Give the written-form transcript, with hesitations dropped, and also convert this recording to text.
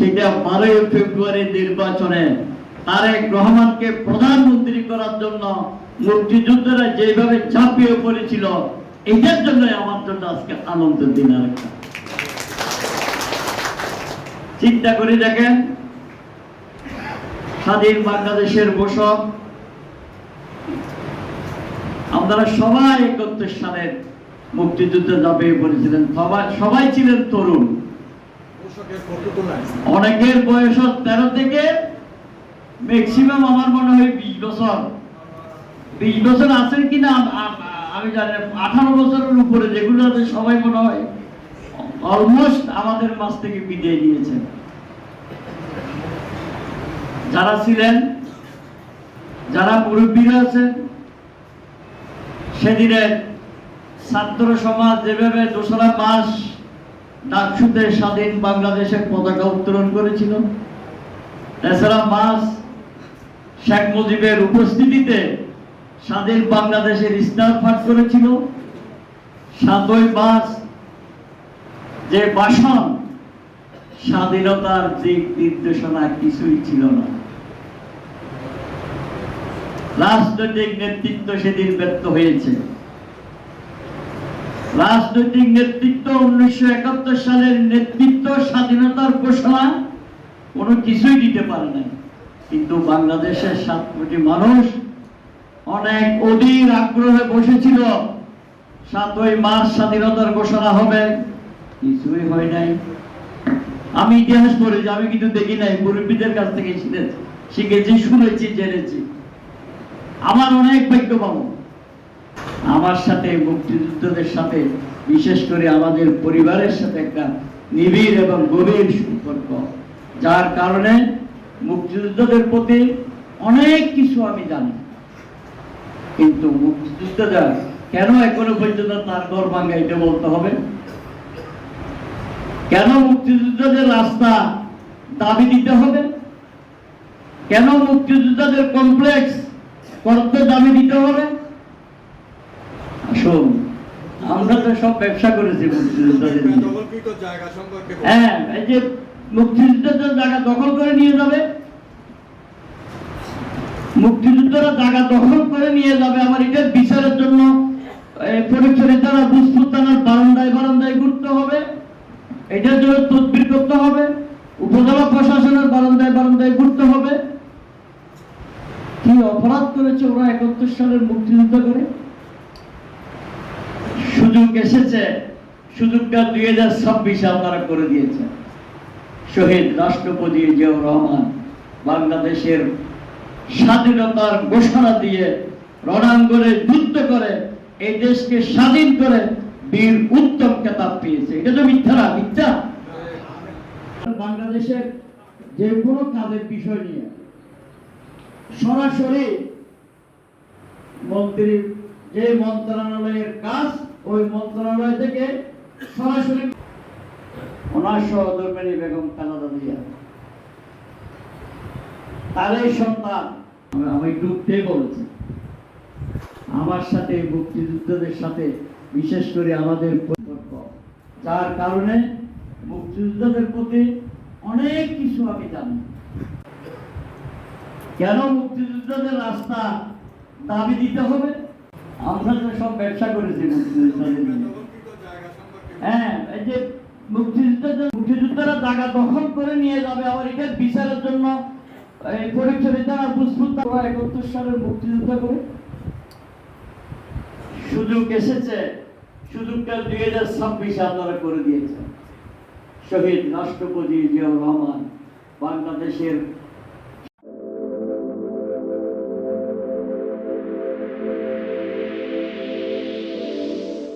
সেটা 12 ফেব্রুয়ারি নির্বাচনে তারেক রহমানকে প্রধানমন্ত্রী করার জন্য মুক্তিযোদ্ধারা যেভাবে ঝাঁপিয়ে পড়েছিল, এটার জন্য আমার জন্য আজকে আনন্দের দিন। আরেকটা চিন্তা করে দেখেন, স্বাধীন বাংলাদেশের ঘোষক আপনারা সবাই 71 সালের মুক্তিযুদ্ধে ঝাঁপিয়ে পড়েছিলেন। সবাই ছিলেন তরুণ, অনেকের বয়স 13 থেকে ম্যাক্সিমাম আমার মনে হয় 20 বছর। 20 বছর আছেন কিনা আমি জানি, 18 বছরের উপরে যেগুলো আছে সবাই মনে হয় অলমোস্ট আমাদের মাঝ থেকে বিদায় নিয়েছেন। যারা ছিলেন, যারা মুরব্বীরা আছেন, সেদিনে ছাত্র সমাজ যেভাবে 2রা মার্চ ডাকসুতে স্বাধীন বাংলাদেশের পতাকা উত্তোলন করেছিল, 3রা মার্চ শেখ মুজিবের উপস্থিতিতে স্বাধীন বাংলাদেশের ইস্তাহার পাঠ করেছিল, 7ই মার্চ যে ভাষণ, স্বাধীনতার দিক নির্দেশনা কিছুই ছিল না। রাজনৈতিক নেতৃত্ব সেদিন ব্যর্থ হয়েছে। রাজনৈতিক নেতৃত্ব 1971 সালের নেতৃত্ব স্বাধীনতার ঘোষণা কোনো কিছুই দিতে পারে নাই। কিন্তু বাংলাদেশের 7 কোটি মানুষ অনেক অধীর আগ্রহে বসেছিল 7ই মার্চ স্বাধীনতার ঘোষণা হবে, কিছুই হয় নাই। আমি ইতিহাস পড়েছি, আমি কিন্তু দেখি নাই, মুরব্বীদের কাছ থেকে শিখেছি, শুনেছি, জেনেছি। আমার অনেক ভাগ্য পাবো, আমার সাথে মুক্তিযুদ্ধদের সাথে, বিশেষ করে আমাদের পরিবারের সাথে একটা নিবিড় এবং গভীর সম্পর্ক, যার কারণে মুক্তিযুদ্ধদের প্রতি অনেক কিছু আমি জানি। কিন্তু মুক্তিযুদ্ধরা কেন এখনো পর্যন্ত তার ঘর ভাঙ্গা, এটা বলতে হবে। কেন মুক্তিযুদ্ধদের রাস্তা দাবি দিতে হবে? কেন মুক্তিযুদ্ধদের কমপ্লেক্স করতে দাবি দিতে হবে? আসুন, আমরা তো সব ব্যবসা করেছি মুক্তিযুদ্ধদের। হ্যাঁ, এই যে মুক্তিযুদ্ধদের জায়গা দখল করে নিয়ে যাবে, মুক্তিযুদ্ধরা জায়গা দখল করে নিয়ে যাবে, আমার এটার বিচারের জন্য পরিচরিতারা বুঝপুর থানার বারান্দায় বারান্দায় ঘুরতে হবে, এটার জন্য তদবির করতে হবে, উপজেলা প্রশাসনের বারান্দায় বারান্দায় ঘুরতে হবে। কি অপরাধ করেছে ওরা 71 সালের মুক্তিযুদ্ধ করে? সুযোগ এসেছে, সুযোগটা 2026 আপনারা করে দিয়েছে। শহীদ রাষ্ট্রপতি জিয়াউর রহমান বাংলাদেশের স্বাধীনতার ঘোষণা দিয়ে রণাঙ্গনে যুদ্ধ করে এই দেশকে স্বাধীন করে বীর উত্তম খেতাব পেয়েছে। এটা তো মিথ্যা না? মিথ্যা। বাংলাদেশের যে কোনো কাজের বিষয় নিয়ে সরাসরি মন্ত্রী, যে মন্ত্রণালয়ের কাজ, ওই মন্ত্রণালয় থেকে সরাসরি ওনার সহধর্মিণী বেগম খালেদা জিয়া, তার এই সন্তান, আমি ডুবতে বলেছি, আমার সাথে মুক্তিযুদ্ধদের সাথে বিশেষ করে আমাদের সম্পর্ক, যার কারণে মুক্তিযুদ্ধদের প্রতি অনেক কিছু আমি জানি। কেন মুক্তিযুদ্ধদের রাস্তা দাবি দিতে হবে? আমরা তো সব ব্যবসা করেছি মুক্তিযুদ্ধদের। হ্যাঁ, এই যে মুক্তিযুদ্ধরা জায়গা দখল করে নিয়ে যাবে, আবার এটার বিচারের জন্য পরিচরিতারা বুঝপুর 71 সালের মুক্তিযুদ্ধ করে। সুযোগ এসেছে, সুযোগটা 2026 আপনারা করে দিয়েছেন। শহীদ রাষ্ট্রপতি জিয়াউর রহমান বাংলাদেশের